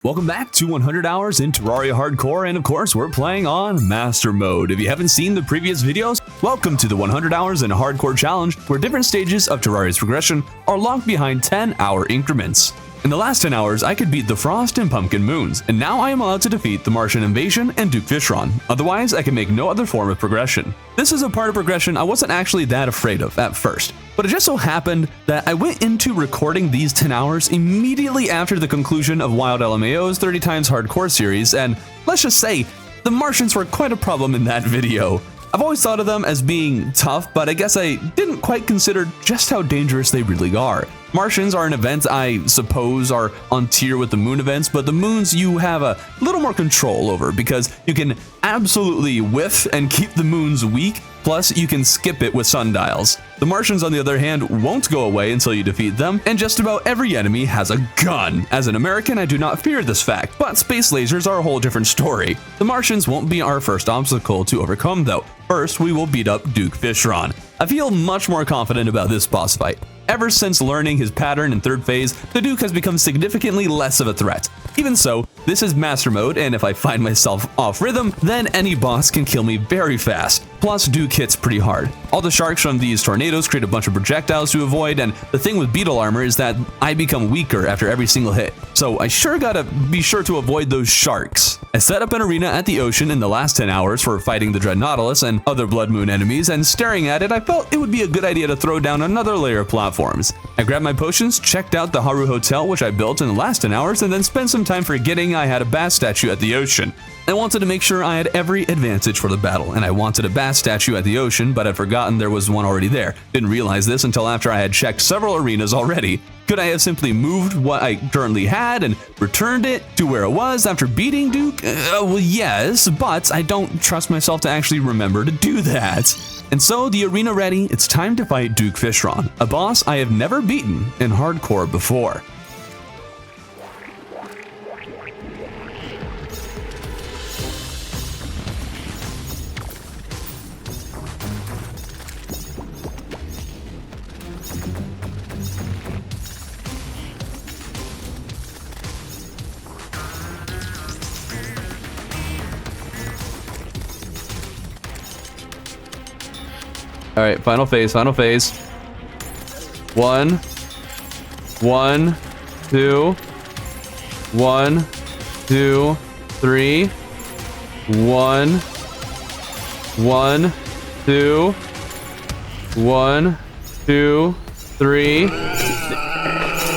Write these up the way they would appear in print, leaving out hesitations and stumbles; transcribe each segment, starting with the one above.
Welcome back to 100 Hours in Terraria Hardcore, and of course, we're playing on Master Mode. If you haven't seen the previous videos, welcome to the 100 Hours in Hardcore Challenge, where different stages of Terraria's progression are locked behind 10-hour increments. In the last 10 hours, I could beat the Frost and Pumpkin Moons, and now I am allowed to defeat the Martian Invasion and Duke Fishron. Otherwise, I can make no other form of progression. This is a part of progression I wasn't actually that afraid of at first, but it just so happened that I went into recording these 10 hours immediately after the conclusion of Wild LMAO's 30 times Hardcore series, and let's just say, the Martians were quite a problem in that video. I've always thought of them as being tough, but I guess I didn't quite consider just how dangerous they really are. Martians are an event I suppose are on tier with the moon events, but the moons you have a little more control over because you can absolutely whiff and keep the moons weak, plus you can skip it with sundials. The Martians, on the other hand, won't go away until you defeat them, and just about every enemy has a gun. As an American, I do not fear this fact, but space lasers are a whole different story. The Martians won't be our first obstacle to overcome though. First, we will beat up Duke Fishron. I feel much more confident about this boss fight. Ever since learning his pattern in third phase, the Duke has become significantly less of a threat. Even so, this is Master Mode, and if I find myself off rhythm, then any boss can kill me very fast. Plus, Duke hits pretty hard. All the sharks from these tornadoes create a bunch of projectiles to avoid, and the thing with beetle armor is that I become weaker after every single hit. So I sure gotta be sure to avoid those sharks. I set up an arena at the ocean in the last 10 hours for fighting the Dread Nautilus and other Blood Moon enemies, and staring at it, I felt it would be a good idea to throw down another layer of platforms. I grabbed my potions, checked out the Haru Hotel, which I built in the last 10 hours, and then spent some time forgetting I had a bass statue at the ocean. I wanted to make sure I had every advantage for the battle, and I wanted a bass statue at the ocean, but I'd forgotten there was one already there. Didn't realize this until after I had checked several arenas already. Could I have simply moved what I currently had and returned it to where it was after beating Duke? Well, yes, but I don't trust myself to actually remember to do that. And so, the arena ready, it's time to fight Duke Fishron, a boss I have never beaten in Hardcore before. All right, final phase, final phase. 1, 1, 2, 1, 2, 3, 1, 1, 2, 1, 2, 3.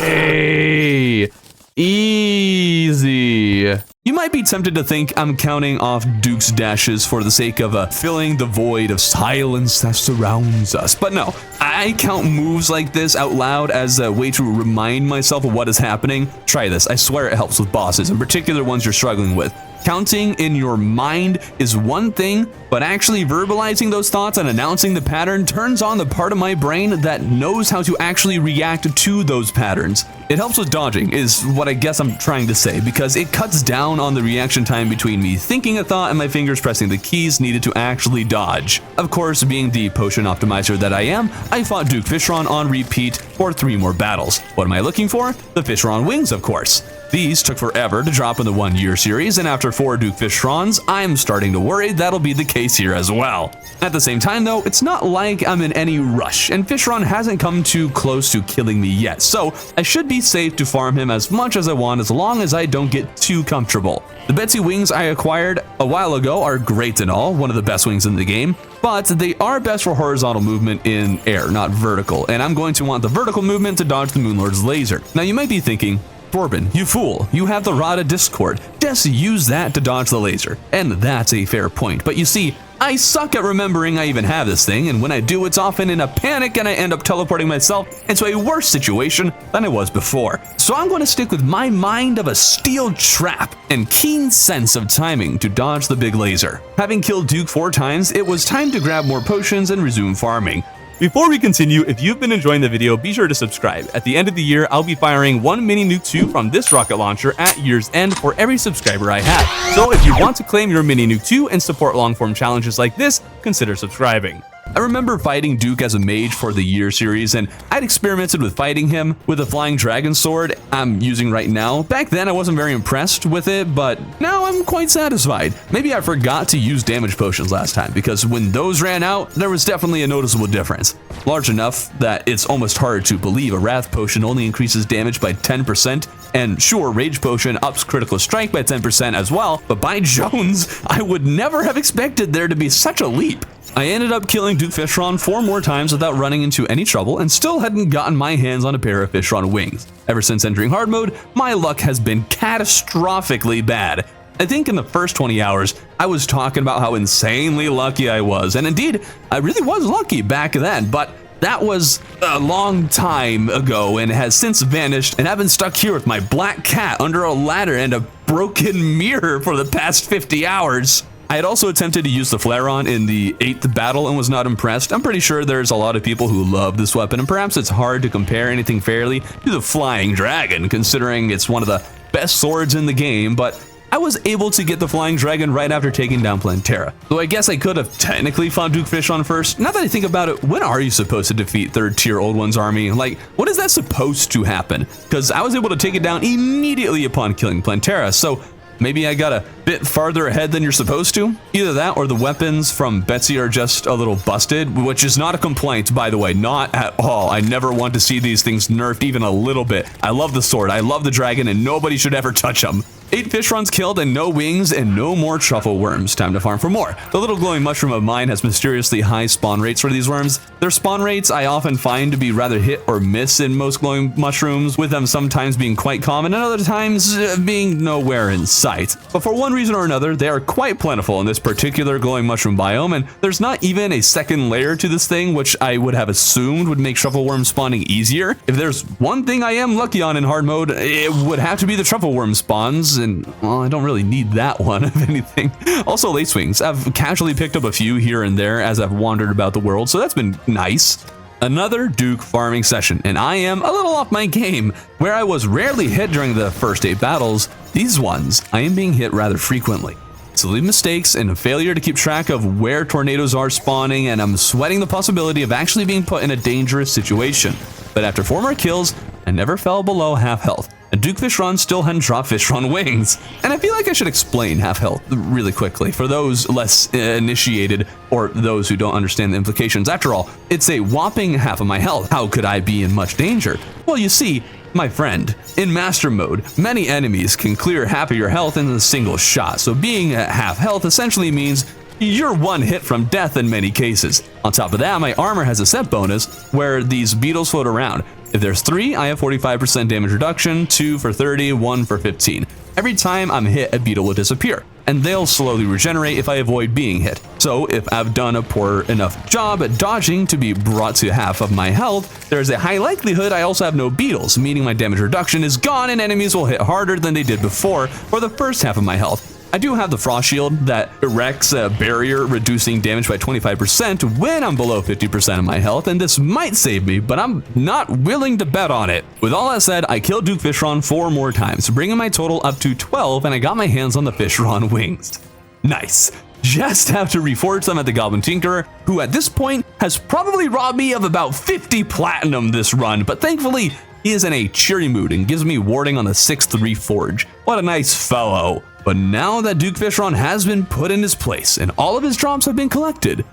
Hey, easy. You might be tempted to think I'm counting off Duke's dashes for the sake of filling the void of silence that surrounds us, but no, I count moves like this out loud as a way to remind myself of what is happening. Try this, I swear it helps with bosses, in particular ones you're struggling with. Counting in your mind is one thing, but actually verbalizing those thoughts and announcing the pattern turns on the part of my brain that knows how to actually react to those patterns. It helps with dodging, is what I guess I'm trying to say, because it cuts down on the reaction time between me thinking a thought and my fingers pressing the keys needed to actually dodge. Of course, being the potion optimizer that I am, I fought Duke Fishron on repeat for 3 more battles. What am I looking for? The Fishron wings, of course. These took forever to drop in the 1 year series, and after 4 Duke Fishrons, I'm starting to worry that'll be the case here as well. At the same time though, it's not like I'm in any rush, and Fishron hasn't come too close to killing me yet, so I should be safe to farm him as much as I want as long as I don't get too comfortable. The Betsy wings I acquired a while ago are great and all, one of the best wings in the game, but they are best for horizontal movement in air, not vertical, and I'm going to want the vertical movement to dodge the Moonlord's laser. Now you might be thinking, Corbin, you fool, you have the Rod of Discord, just use that to dodge the laser. And that's a fair point, but you see, I suck at remembering I even have this thing, and when I do, it's often in a panic and I end up teleporting myself into a worse situation than I was before. So I'm going to stick with my mind of a steel trap and keen sense of timing to dodge the big laser. Having killed Duke 4 times, it was time to grab more potions and resume farming. Before we continue, if you've been enjoying the video, be sure to subscribe. At the end of the year, I'll be firing 1 mini nuke 2 from this rocket launcher at year's end for every subscriber I have. So if you want to claim your mini nuke 2 and support long-form challenges like this, consider subscribing. I remember fighting Duke as a mage for the Year series, and I'd experimented with fighting him with the flying dragon sword I'm using right now. Back then I wasn't very impressed with it, but now I'm quite satisfied. Maybe I forgot to use damage potions last time, because when those ran out, there was definitely a noticeable difference. Large enough that it's almost hard to believe a Wrath potion only increases damage by 10%, and sure, Rage potion ups critical strike by 10% as well, but by Jones, I would never have expected there to be such a leap. I ended up killing Duke Fishron 4 more times without running into any trouble, and still hadn't gotten my hands on a pair of Fishron wings. Ever since entering hard mode, my luck has been catastrophically bad. I think in the first 20 hours, I was talking about how insanely lucky I was, and indeed, I really was lucky back then, but that was a long time ago and has since vanished, and I've been stuck here with my black cat under a ladder and a broken mirror for the past 50 hours. I had also attempted to use the Flareon in the 8th battle and was not impressed. I'm pretty sure there's a lot of people who love this weapon, and perhaps it's hard to compare anything fairly to the Flying Dragon, considering it's one of the best swords in the game, but I was able to get the Flying Dragon right after taking down Plantera. Though I guess I could have technically fought Duke Fishron first. Now that I think about it, when are you supposed to defeat 3rd tier Old One's army? Like, when is that supposed to happen? Because I was able to take it down immediately upon killing Plantera, so maybe I got a bit farther ahead than you're supposed to? Either that or the weapons from Betsy are just a little busted, which is not a complaint, by the way, not at all. I never want to see these things nerfed even a little bit. I love the sword, I love the dragon, and nobody should ever touch them. 8 Fishrons killed and no wings and no more truffle worms. Time to farm for more. The little glowing mushroom of mine has mysteriously high spawn rates for these worms. Their spawn rates I often find to be rather hit or miss in most glowing mushrooms, with them sometimes being quite common and other times being nowhere in sight. But for one reason or another, they are quite plentiful in this particular glowing mushroom biome, and there's not even a second layer to this thing, which I would have assumed would make truffle worm spawning easier. If there's one thing I am lucky on in hard mode, it would have to be the truffle worm spawns, and well, I don't really need that one, if anything. Also, lacewings. I've casually picked up a few here and there as I've wandered about the world, so that's been nice. Another Duke farming session, and I am a little off my game. Where I was rarely hit during the first 8 battles, these ones, I am being hit rather frequently. Silly mistakes and a failure to keep track of where tornadoes are spawning, and I'm sweating the possibility of actually being put in a dangerous situation. But after 4 more kills, I never fell below half health, and Duke Fishron still hadn't dropped Fishron wings. And I feel like I should explain half health really quickly for those less initiated or those who don't understand the implications. After all, it's a whopping half of my health. How could I be in much danger? Well, you see, my friend, in Master Mode, many enemies can clear half of your health in a single shot, so being at half health essentially means you're one hit from death in many cases. On top of that, my armor has a set bonus where these beetles float around. If there's 3, I have 45% damage reduction, 2 for 30, 1 for 15. Every time I'm hit, a beetle will disappear, and they'll slowly regenerate if I avoid being hit. So if I've done a poor enough job at dodging to be brought to half of my health, there's a high likelihood I also have no beetles, meaning my damage reduction is gone and enemies will hit harder than they did before for the first half of my health. I do have the Frost Shield that erects a barrier reducing damage by 25% when I'm below 50% of my health, and this might save me, but I'm not willing to bet on it. With all that said, I killed Duke Fishron 4 more times, bringing my total up to 12, and I got my hands on the Fishron wings. Nice. Just have to reforge them at the Goblin Tinkerer, who at this point has probably robbed me of about 50 platinum this run, but thankfully, he is in a cheery mood and gives me warding on the 6th reforge. What a nice fellow. But now that Duke Fishron has been put in his place and all of his drops have been collected,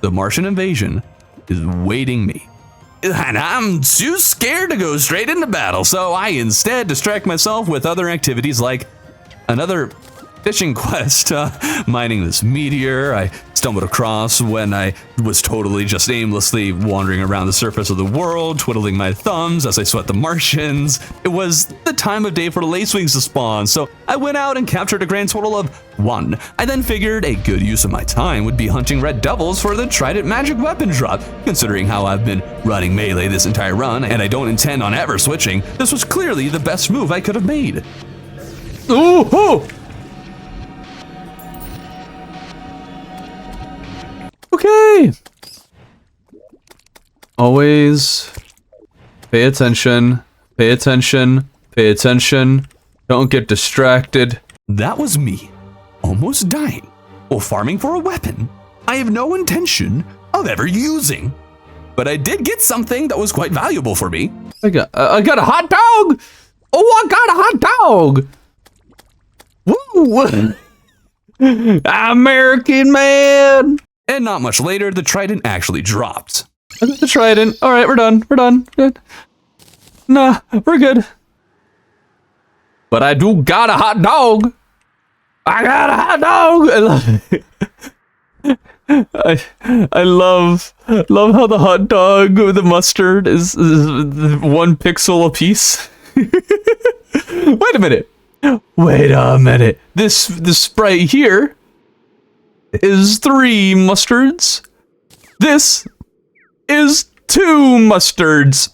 the Martian invasion is waiting me. And I'm too scared to go straight into battle, so I instead distract myself with other activities like another fishing quest, mining this meteor I stumbled across when I was totally just aimlessly wandering around the surface of the world, twiddling my thumbs as I sweat the Martians. It was the time of day for the lacewings to spawn, so I went out and captured a grand total of 1. I then figured a good use of my time would be hunting red devils for the Trident magic weapon drop. Considering how I've been running melee this entire run, and I don't intend on ever switching, this was clearly the best move I could have made. Oh! Okay. Always pay attention, pay attention, pay attention. Don't get distracted. That was me, almost dying, while farming for a weapon I have no intention of ever using. But I did get something that was quite valuable for me. I got a hot dog. Oh, I got a hot dog. Woo! American man. And not much later, the trident actually dropped. I got the trident. All right, we're done. We're done. Good. Nah, we're good. But I do got a hot dog. I got a hot dog. I love it. I love how the hot dog with the mustard is 1 pixel a piece. Wait a minute. Wait a minute. This sprite here is 3 mustards. This is 2 mustards.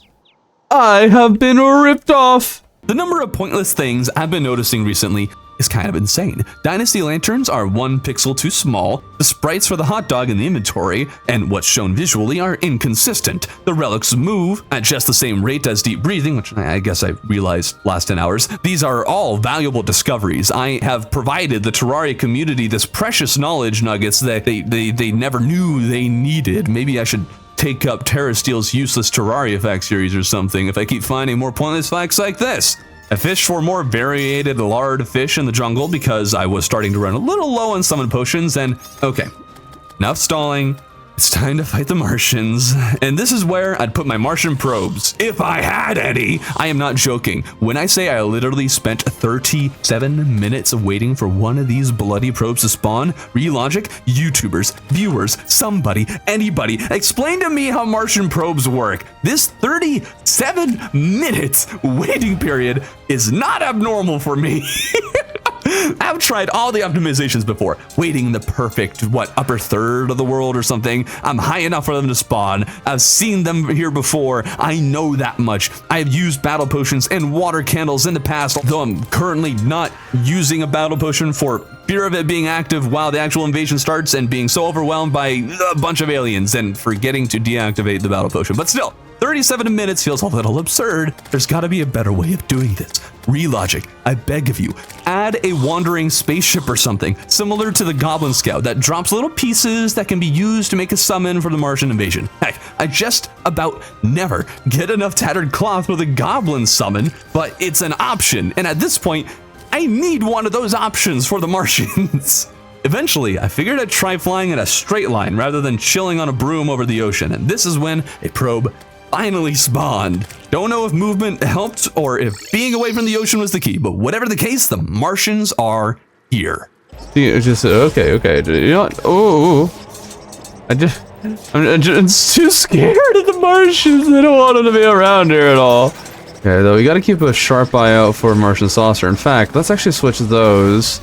I have been ripped off. The number of pointless things I've been noticing recently is kind of insane. Dynasty lanterns are 1 pixel too small, the sprites for the hot dog in the inventory, and what's shown visually are inconsistent. The relics move at just the same rate as deep breathing, which I guess I realized last 10 hours. These are all valuable discoveries. I have provided the Terraria community this precious knowledge nuggets that they never knew they needed. Maybe I should take up TerraSteel's useless Terraria fact series or something if I keep finding more pointless facts like this. I fished for more variated lard fish in the jungle because I was starting to run a little low on summon potions, and okay, enough stalling. It's time to fight the Martians. And this is where I'd put my Martian probes, if I had any. I am not joking. When I say I literally spent 37 minutes waiting for one of these bloody probes to spawn, Relogic, YouTubers, viewers, somebody, anybody, explain to me how Martian probes work. This 37 minutes waiting period is not abnormal for me. I've tried all the optimizations before, waiting the perfect, upper third of the world or something. I'm high enough for them to spawn. I've seen them here before. I know that much. I've used battle potions and water candles in the past, though I'm currently not using a battle potion for fear of it being active while the actual invasion starts and being so overwhelmed by a bunch of aliens and forgetting to deactivate the battle potion. But still, 37 minutes feels a little absurd. There's gotta be a better way of doing this. Relogic, I beg of you, add a wandering spaceship or something, similar to the Goblin Scout that drops little pieces that can be used to make a summon for the Martian invasion. Heck, I just about never get enough tattered cloth with a Goblin summon, but it's an option, and at this point, I need one of those options for the Martians. Eventually, I figured I'd try flying in a straight line rather than chilling on a broom over the ocean, and this is when a probe finally spawned. Don't know if movement helped or if being away from the ocean was the key, but whatever the case, the Martians are here. Yeah, just okay. You know what? Oh, I'm just too scared of the Martians. I don't want them to be around here at all. Okay, though we got to keep a sharp eye out for Martian saucer. In fact, let's actually switch those.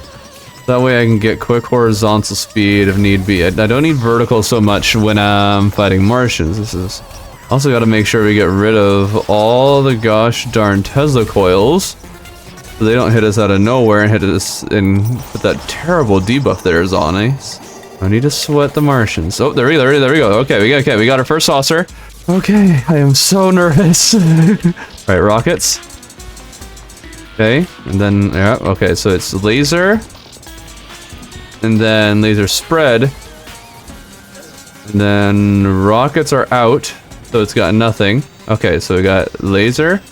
That way I can get quick horizontal speed if need be. I don't need vertical so much when I'm fighting Martians. This is also got to make sure we get rid of all the gosh darn Tesla coils so they don't hit us out of nowhere and hit us and put that terrible debuff theirs on us. I need to sweat the Martians. Oh, there we go. Okay, we got our first saucer. Okay, I am so nervous. All right, rockets. Okay, and then yeah. Okay, so it's laser, and then laser spread, and then rockets are out. So it's got nothing. Okay, so we got laser,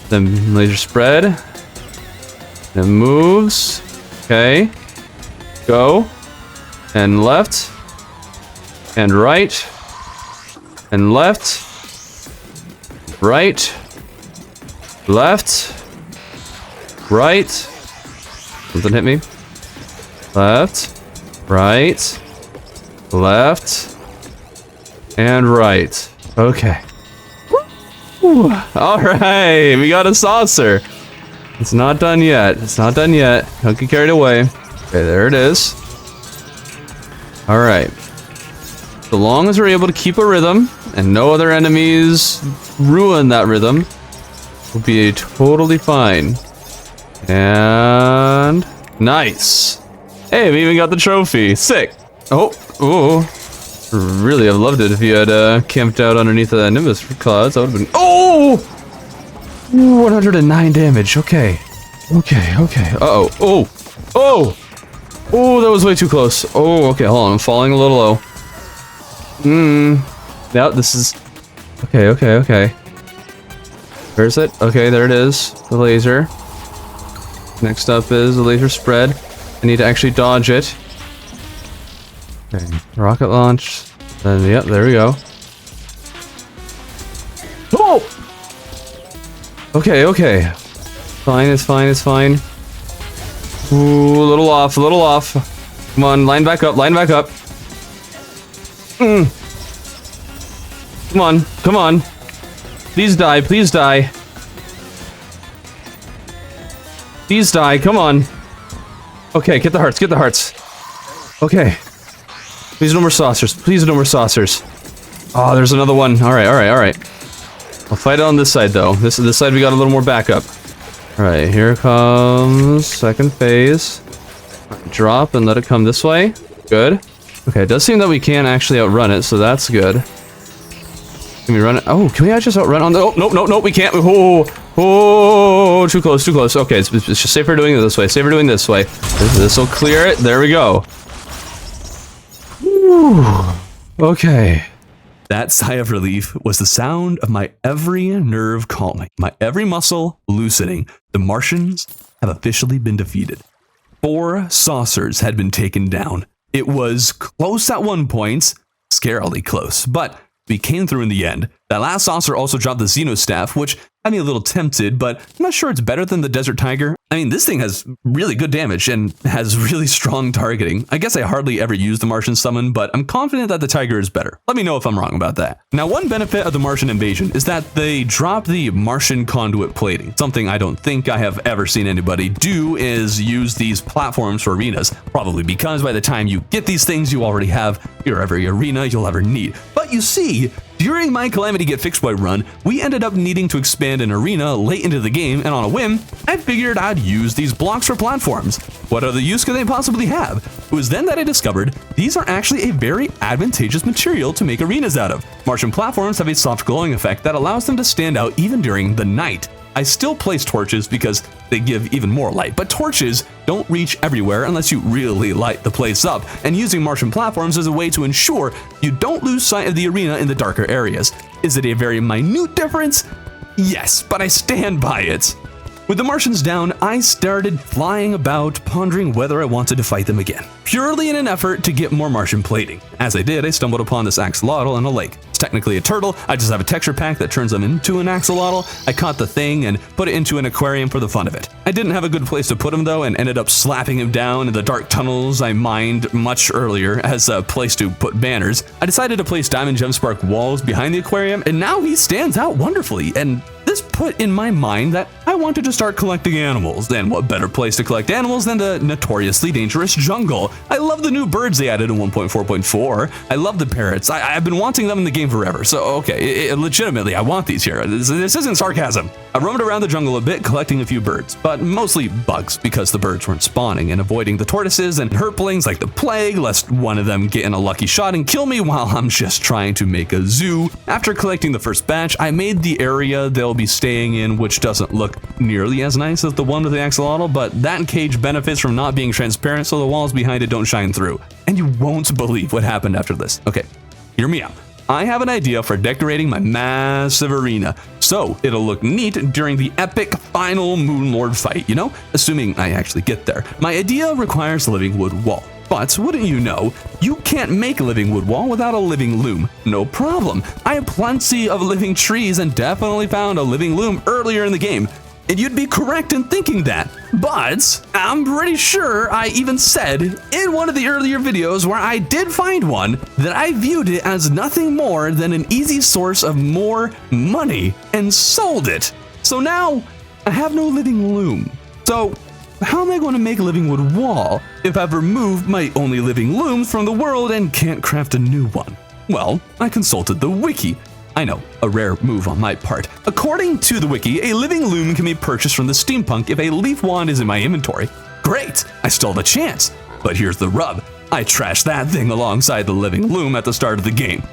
then laser spread, then moves. Okay, go, and left, and right, and left, right, left, right. Something hit me. Left, right, left, and right. Okay. Woo. All right, we got a saucer. It's not done yet. Don't get carried away. Okay, there it is. All right. So long as we're able to keep a rhythm and no other enemies ruin that rhythm, we'll be totally fine. And nice. Hey, we even got the trophy. Sick. Oh, ooh. Really, I'd loved it if you had camped out underneath the Nimbus clouds. That would have been. Oh! 109 damage. Okay. Uh-oh. Oh, that was way too close. Oh, okay, hold on. I'm falling a little low. Now this is... Okay. Where is it? Okay, there it is. The laser. Next up is the laser spread. I need to actually dodge it. Okay, rocket launch. Then, yep, there we go. Oh! Okay. Fine, it's fine. Ooh, a little off. Come on, line back up. Come on. Please die. Please die, come on. Okay, get the hearts. Okay. Please no more saucers. Oh, there's another one. Alright. I'll fight it on this side, though. This side we got a little more backup. Alright, here comes second phase. Drop and let it come this way. Good. Okay, it does seem that we can actually outrun it, so that's good. Can we run it? Oh, can we just outrun on the... Oh, nope, we can't. Oh, too close. Okay, it's just safer doing it this way. This will clear it. There we go. Whew. Okay. That sigh of relief was the sound of my every nerve calming, my every muscle loosening. The Martians have officially been defeated. 4 saucers had been taken down. It was close at one point, scarily close, but we came through in the end. That last saucer also dropped the Xenostaff, which had me a little tempted, but I'm not sure it's better than the Desert Tiger. I mean, this thing has really good damage and has really strong targeting. I guess I hardly ever use the Martian summon, but I'm confident that the Tiger is better. Let me know if I'm wrong about that. Now, one benefit of the Martian invasion is that they drop the Martian conduit plating. Something I don't think I have ever seen anybody do is use these platforms for arenas, probably because by the time you get these things, you already have your every arena you'll ever need. But you see, during my Calamity Get Fixed Boy run, we ended up needing to expand an arena late into the game, and on a whim, I figured I'd use these blocks for platforms. What other use could they possibly have? It was then that I discovered these are actually a very advantageous material to make arenas out of. Martian platforms have a soft glowing effect that allows them to stand out even during the night. I still place torches because they give even more light, but torches don't reach everywhere unless you really light the place up, and using Martian platforms is a way to ensure you don't lose sight of the arena in the darker areas. Is it a very minute difference? Yes, but I stand by it. With the Martians down, I started flying about, pondering whether I wanted to fight them again, purely in an effort to get more Martian plating. As I did, I stumbled upon this Axolotl in a lake. It's technically a turtle, I just have a texture pack that turns them into an Axolotl. I caught the thing and put it into an aquarium for the fun of it. I didn't have a good place to put him though, and ended up slapping him down in the dark tunnels I mined much earlier as a place to put banners. I decided to place Diamond Gemspark walls behind the aquarium, and now he stands out wonderfully, and this put in my mind that I wanted to start collecting animals, and what better place to collect animals than the notoriously dangerous jungle. I love the new birds they added in 1.4.4. I love the parrots. I've been wanting them in the game forever, so okay, legitimately, I want these here. This isn't sarcasm. I roamed around the jungle a bit, collecting a few birds, but mostly bugs because the birds weren't spawning, and avoiding the tortoises and herplings like the plague, lest one of them get in a lucky shot and kill me while I'm just trying to make a zoo. After collecting the first batch, I made the area they'll be staying in, which doesn't look nearly as nice as the one with the Axolotl, but that cage benefits from not being transparent, so the walls behind it don't shine through. And you won't believe what happened after this. Okay, hear me out. I have an idea for decorating my massive arena, so it'll look neat during the epic final Moonlord fight, you know? Assuming I actually get there. My idea requires a living wood wall. But wouldn't you know, you can't make a living wood wall without a living loom. No problem. I have plenty of living trees and definitely found a living loom earlier in the game. And you'd be correct in thinking that. But I'm pretty sure I even said in one of the earlier videos where I did find one that I viewed it as nothing more than an easy source of more money and sold it. So now I have no living loom. So how am I going to make a living wood wall if I've removed my only living looms from the world and can't craft a new one? Well, I consulted the wiki. I know, a rare move on my part. According to the wiki, a living loom can be purchased from the steampunk if a leaf wand is in my inventory. Great, I still have a chance. But here's the rub. I trashed that thing alongside the living loom at the start of the game.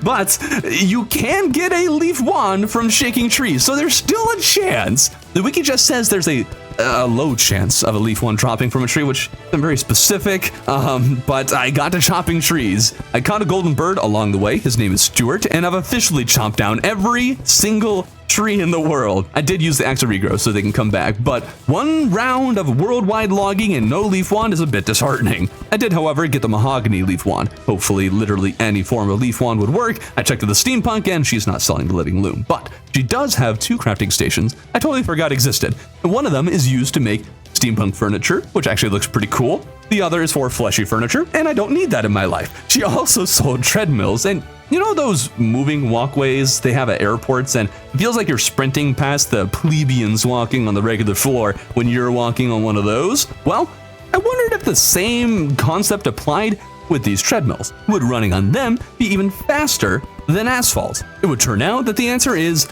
But you can get a leaf wand from shaking trees, so there's still a chance. The wiki just says there's a a low chance of a leaf one dropping from a tree, which isn't very specific, but I got to chopping trees. I caught a golden bird along the way. His name is Stuart, and I've officially chopped down every single tree in the world. I did use the axe to regrow so they can come back, but one round of worldwide logging and no leaf wand is a bit disheartening. I did, however, get the mahogany leaf wand. Hopefully, literally any form of leaf wand would work. I checked with the steampunk and she's not selling the living loom, but she does have 2 crafting stations I totally forgot existed. And one of them is used to make steampunk furniture, which actually looks pretty cool. The other is for fleshy furniture, and I don't need that in my life. She also sold treadmills, and you know those moving walkways they have at airports, and it feels like you're sprinting past the plebeians walking on the regular floor when you're walking on one of those? Well, I wondered if the same concept applied with these treadmills. Would running on them be even faster than asphalt? It would turn out that the answer is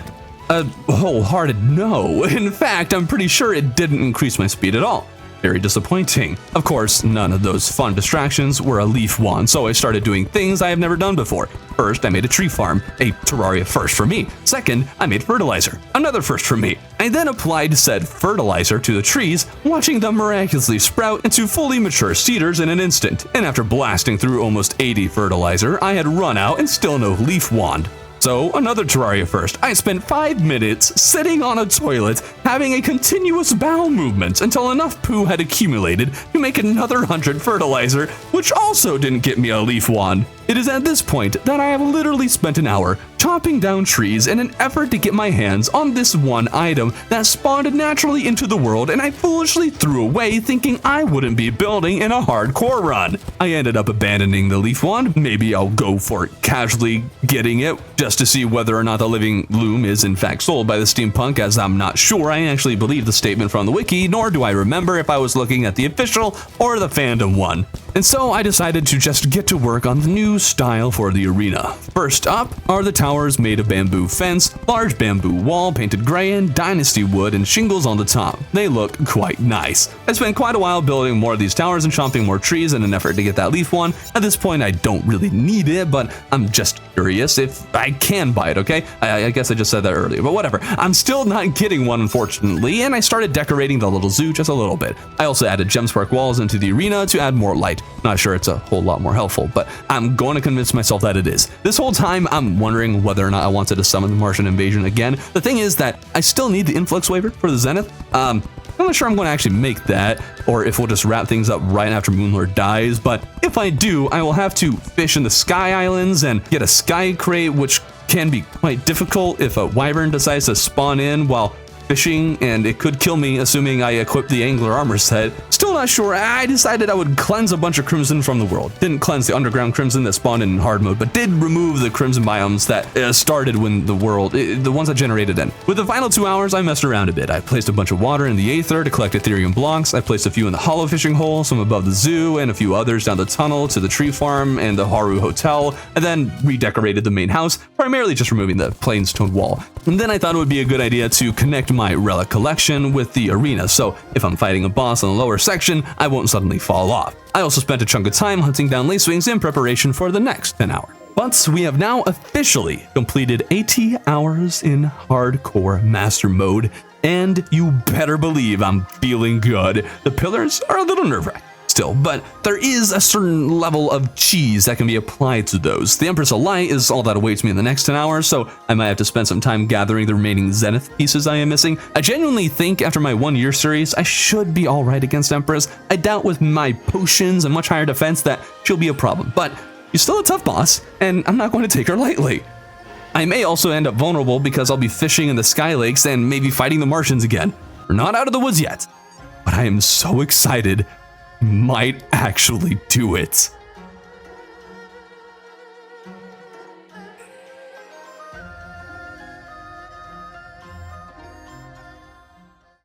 a wholehearted no. In fact, I'm pretty sure it didn't increase my speed at all. Very disappointing. Of course, none of those fun distractions were a leaf wand, so I started doing things I have never done before. First, I made a tree farm, a Terraria first for me. Second, I made fertilizer, another first for me. I then applied said fertilizer to the trees, watching them miraculously sprout into fully mature cedars in an instant. And after blasting through almost 80 fertilizer, I had run out and still no leaf wand. So, another Terraria first. I spent 5 minutes sitting on a toilet having a continuous bowel movement until enough poo had accumulated to make another 100 fertilizer, which also didn't get me a leaf wand. It is at this point that I have literally spent an hour chopping down trees in an effort to get my hands on this one item that spawned naturally into the world, and I foolishly threw away thinking I wouldn't be building in a hardcore run. I ended up abandoning the leaf wand. Maybe I'll go for casually getting it just to see whether or not the living loom is in fact sold by the steampunk, as I'm not sure I actually believe the statement from the wiki, nor do I remember if I was looking at the official or the fandom one. And so I decided to just get to work on the new style for the arena. First up are the towers made of bamboo fence, large bamboo wall painted gray, and dynasty wood and shingles on the top. They look quite nice. I spent quite a while building more of these towers and chopping more trees in an effort to get that leaf one. At this point I don't really need it, but I'm just curious if I can buy it, okay? I guess I just said that earlier, but whatever. I'm still not getting one, unfortunately, and I started decorating the little zoo just a little bit. I also added gemspark walls into the arena to add more light. Not sure it's a whole lot more helpful, but I'm going to convince myself that it is. This whole time, I'm wondering whether or not I wanted to summon the Martian invasion again. The thing is that I still need the influx waiver for the Zenith. I'm not sure I'm going to actually make that, or if we'll just wrap things up right after Moonlord dies, but if I do, I will have to fish in the Sky Islands and get a Sky Crate, which can be quite difficult if a Wyvern decides to spawn in while fishing, and it could kill me, assuming I equip the Angler armor set. Still not sure. I decided I would cleanse a bunch of crimson from the world. Didn't cleanse the underground crimson that spawned in hard mode, but did remove the crimson biomes that started when the world, the ones that generated in. With the final 2 hours, I messed around a bit. I placed a bunch of water in the Aether to collect Ethereum blocks. I placed a few in the hollow fishing hole, some above the zoo, and a few others down the tunnel to the tree farm and the Haru Hotel, and then redecorated the main house, primarily just removing the plain stone wall. And then I thought it would be a good idea to connect my relic collection with the arena, so if I'm fighting a boss in the lower section, I won't suddenly fall off. I also spent a chunk of time hunting down lacewings in preparation for the next 10 hours. But we have now officially completed 80 hours in hardcore master mode, and you better believe I'm feeling good. The pillars are a little nerve-wracking still, but there is a certain level of cheese that can be applied to those. The Empress of Light is all that awaits me in the next 10 hours, so I might have to spend some time gathering the remaining Zenith pieces I am missing. I genuinely think after my 1 year series, I should be alright against Empress. I doubt with my potions and much higher defense that she'll be a problem, but she's still a tough boss, and I'm not going to take her lightly. I may also end up vulnerable because I'll be fishing in the Sky Lakes and maybe fighting the Martians again. We're not out of the woods yet, but I am so excited. Might actually do it.